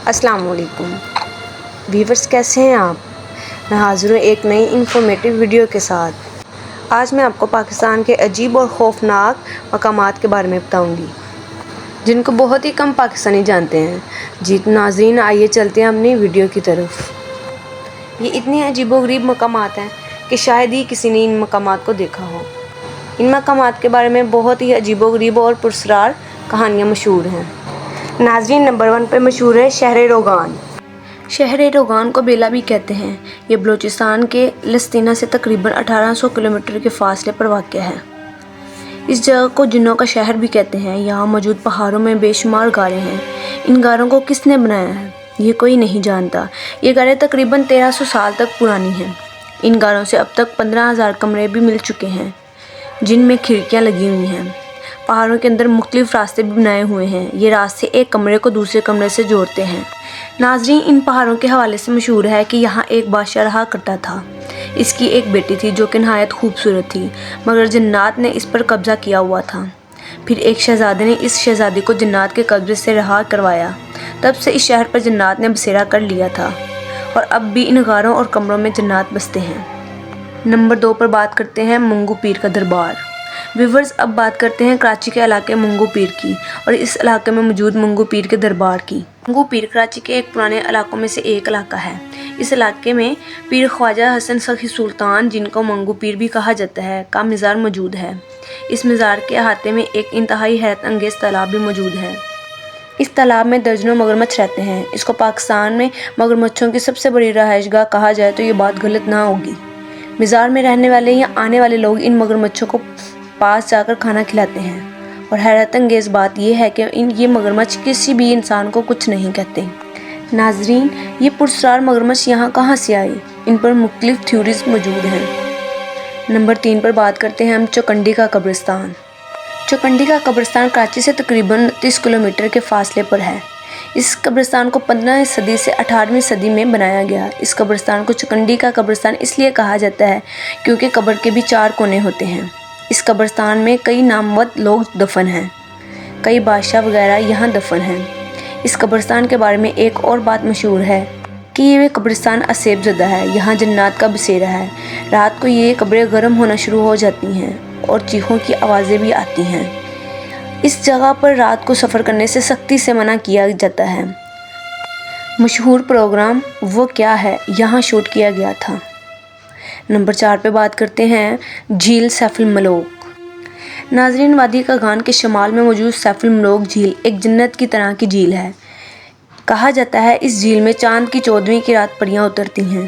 السلام علیکم ویورز، کیسے ہیں آپ؟ میں حاضر ہوں ایک نئی انفارمیٹیو ویڈیو کے ساتھ۔ آج میں آپ کو پاکستان کے عجیب اور خوفناک مقامات کے بارے میں بتاؤں گی جن کو بہت ہی کم پاکستانی جانتے ہیں۔ جی ناظرین، آئیے چلتے ہیں اپنی ویڈیو کی طرف۔ یہ اتنے عجیب و غریب مقامات ہیں کہ شاید ہی کسی نے ان مقامات کو دیکھا ہو۔ ان مقامات کے بارے میں بہت ہی عجیب و غریب اور پراسرار کہانیاں مشہور ہیں۔ ناظرین، نمبر 1 پہ مشہور ہے شہر روغان۔ شہر روغان کو بیلا بھی کہتے ہیں۔ یہ بلوچستان کے لستینا سے تقریباً 1800 کلومیٹر کے فاصلے پر واقع ہے۔ اس جگہ کو جنوں کا شہر بھی کہتے ہیں۔ یہاں موجود پہاڑوں میں بے شمار غاریں ہیں۔ ان غاروں کو کس نے بنایا ہے یہ کوئی نہیں جانتا۔ یہ غاریں تقریباً 1300 سال تک پرانی ہیں۔ ان غاروں سے اب تک 15,000 کمرے بھی مل چکے ہیں جن میں کھڑکیاں لگی ہوئی ہیں۔ پہاڑوں کے اندر مختلف راستے بھی بنائے ہوئے ہیں۔ یہ راستے ایک کمرے کو دوسرے کمرے سے جوڑتے ہیں۔ ناظرین، ان پہاڑوں کے حوالے سے مشہور ہے کہ یہاں ایک بادشاہ رہا کرتا تھا۔ اس کی ایک بیٹی تھی جو کہ نہایت خوبصورت تھی، مگر جنات نے اس پر قبضہ کیا ہوا تھا۔ پھر ایک شہزادے نے اس شہزادی کو جنات کے قبضے سے رہا کروایا۔ تب سے اس شہر پر جنات نے بسیرا کر لیا تھا اور اب بھی ان غاروں اور کمروں میں جنات بستے ہیں۔ نمبر 2 پر بات کرتے ہیں منگو پیر کا دربار۔ ویورز، اب بات کرتے ہیں کراچی کے علاقے منگو پیر کی اور اس علاقے میں موجود منگو پیر کے دربار کی۔ منگو پیر کراچی کے ایک پرانے علاقوں میں سے ایک علاقہ ہے۔ اس علاقے میں پیر خواجہ حسن سخی سلطان، جن کو منگو پیر بھی کہا جاتا ہے، کا مزار موجود ہے۔ اس مزار کے احاطے میں ایک انتہائی حیرت انگیز تالاب بھی موجود ہے۔ اس تالاب میں درجنوں مگرمچھ رہتے ہیں۔ اس کو پاکستان میں مگرمچھوں کی سب سے بڑی رہائش گاہ کہا جائے تو یہ بات غلط نہ ہوگی۔ مزار میں رہنے والے یا آنے والے لوگ ان مگرمچھوں کو پاس جا کر کھانا کھلاتے ہیں، اور حیرت انگیز بات یہ ہے کہ یہ مگرمچھ کسی بھی انسان کو کچھ نہیں کہتے۔ ناظرین، یہ پراسرار مگرمچھ یہاں کہاں سے آئے؟ ان پر مختلف تھیوریز موجود ہیں۔ نمبر 3 پر بات کرتے ہیں ہم چوکنڈی کا قبرستان۔ چوکنڈی کا قبرستان کراچی سے تقریباً 30 کلومیٹر کے فاصلے پر ہے۔ اس قبرستان کو 15ویں صدی سے 18ویں صدی میں بنایا گیا۔ اس قبرستان کو چوکنڈی کا قبرستان اس لیے کہا جاتا ہے کیونکہ قبر کے بھی 4 کونے ہوتے ہیں۔ اس قبرستان میں کئی نامور لوگ دفن ہیں۔ کئی بادشاہ وغیرہ یہاں دفن ہیں۔ اس قبرستان کے بارے میں ایک اور بات مشہور ہے کہ یہ قبرستان اسیب زدہ ہے۔ یہاں جنات کا بسیرا ہے۔ رات کو یہ قبریں گرم ہونا شروع ہو جاتی ہیں اور چیخوں کی آوازیں بھی آتی ہیں۔ اس جگہ پر رات کو سفر کرنے سے سختی سے منع کیا جاتا ہے۔ مشہور پروگرام وہ کیا ہے یہاں شوٹ کیا گیا تھا۔ نمبر 4 پہ بات کرتے ہیں جھیل سیف الملوک۔ ناظرین، وادی کاغان کے شمال میں موجود سیف الملوک جھیل ایک جنت کی طرح کی جھیل ہے۔ کہا جاتا ہے اس جھیل میں چاند کی 14ویں کی رات پریاں اترتی ہیں۔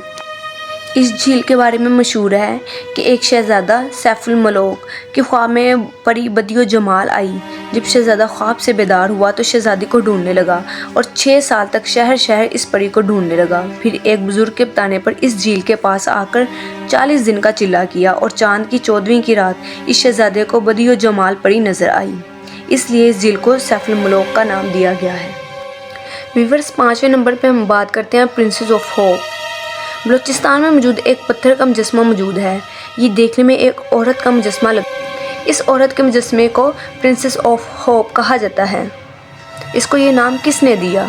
اس جھیل کے بارے میں مشہور ہے کہ ایک شہزادہ سیف الملوک کے خواب میں پری بدیع و جمال آئی۔ جب شہزادہ خواب سے بیدار ہوا تو شہزادی کو ڈھونڈنے لگا اور 6 سال تک شہر شہر اس پری کو ڈھونڈنے لگا۔ پھر ایک بزرگ کے بتانے پر اس جھیل کے پاس آ کر 40 دن کا چلا کیا اور چاند کی 14ویں کی رات اس شہزادے کو بدیع و جمال پری نظر آئی۔ اس لیے اس جھیل کو سیف الملوک کا نام دیا گیا ہے۔ ویورز، 5ویں نمبر پہ ہم بات کرتے ہیں پرنسس آف ہوپ۔ بلوچستان میں موجود ایک پتھر کا مجسمہ موجود ہے۔ یہ دیکھنے میں ایک عورت کا مجسمہ لگتا ہے۔ اس عورت کے مجسمے کو پرنسس آف ہوپ کہا جاتا ہے۔ اس کو یہ نام کس نے دیا؟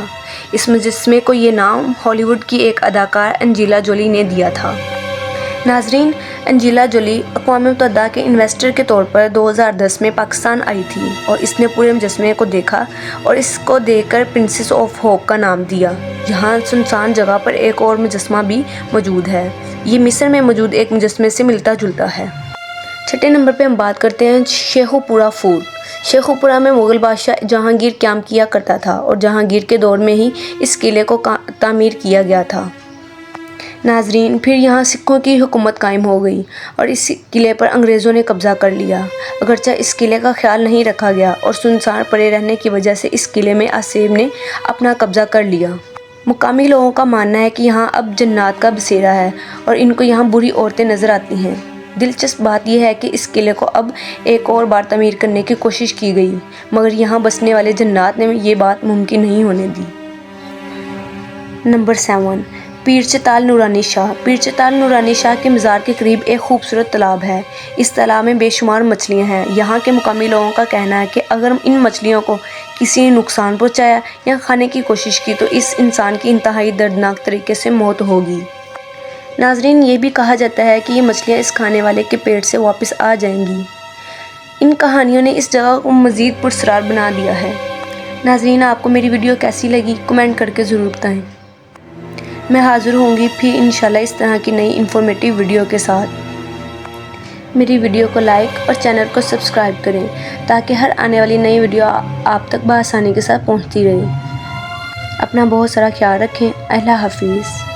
اس مجسمے کو یہ نام ہالی ووڈ کی ایک اداکار انجیلا جولی نے دیا تھا۔ ناظرین، انجیلا جولی اقوام متحدہ کے انویسٹر کے طور پر 2010 میں پاکستان آئی تھی اور اس نے پورے مجسمے کو دیکھا اور اس کو دیکھ کر پرنسس آف ہوپ کا نام دیا۔ یہاں سنسان جگہ پر ایک اور مجسمہ بھی موجود ہے۔ یہ مصر میں موجود ایک مجسمے سے ملتا جلتا ہے۔ 6 نمبر پہ ہم بات کرتے ہیں شیخو پورہ فورٹ۔ شیخو پورہ میں مغل بادشاہ جہانگیر قیام کیا کرتا تھا اور جہانگیر کے دور میں ہی اس قلعے کو تعمیر کیا گیا تھا۔ ناظرین، پھر یہاں سکھوں کی حکومت قائم ہو گئی اور اس قلعے پر انگریزوں نے قبضہ کر لیا۔ اگرچہ اس قلعے کا خیال نہیں رکھا گیا اور سنسان پڑے رہنے کی وجہ سے اس قلعے میں اسیب نے اپنا قبضہ کر لیا۔ مقامی لوگوں کا ماننا ہے کہ یہاں اب جنات کا بسیرا ہے اور ان کو یہاں بری عورتیں نظر آتی ہیں۔ دلچسپ بات یہ ہے کہ اس قلعے کو اب ایک اور بار تعمیر کرنے کی کوشش کی گئی، مگر یہاں بسنے والے جنات نے یہ بات ممکن نہیں ہونے دی۔ نمبر 7 پیرچتال نورانی شاہ۔ پیرچتال نورانی شاہ کے مزار کے قریب ایک خوبصورت تالاب ہے۔ اس تالاب میں بے شمار مچھلیاں ہیں۔ یہاں کے مقامی لوگوں کا کہنا ہے کہ اگر ان مچھلیوں کو کسی نے نقصان پہنچایا یا کھانے کی کوشش کی تو اس انسان کی انتہائی دردناک طریقے سے موت ہوگی۔ ناظرین، یہ بھی کہا جاتا ہے کہ یہ مچھلیاں اس کھانے والے کے پیٹ سے واپس آ جائیں گی۔ ان کہانیوں نے اس جگہ کو مزید پراسرار بنا دیا ہے۔ ناظرین، آپ کو میری ویڈیو کیسی لگی کمنٹ کر کے ضرور بتائیں۔ میں حاضر ہوں گی پھر انشاءاللہ اس طرح کی نئی انفارمیٹیو ویڈیو کے ساتھ۔ میری ویڈیو کو لائک اور چینل کو سبسکرائب کریں تاکہ ہر آنے والی نئی ویڈیو آپ تک بآسانی کے ساتھ پہنچتی رہے۔ اپنا بہت سارا خیال رکھیں۔ اللہ حافظ۔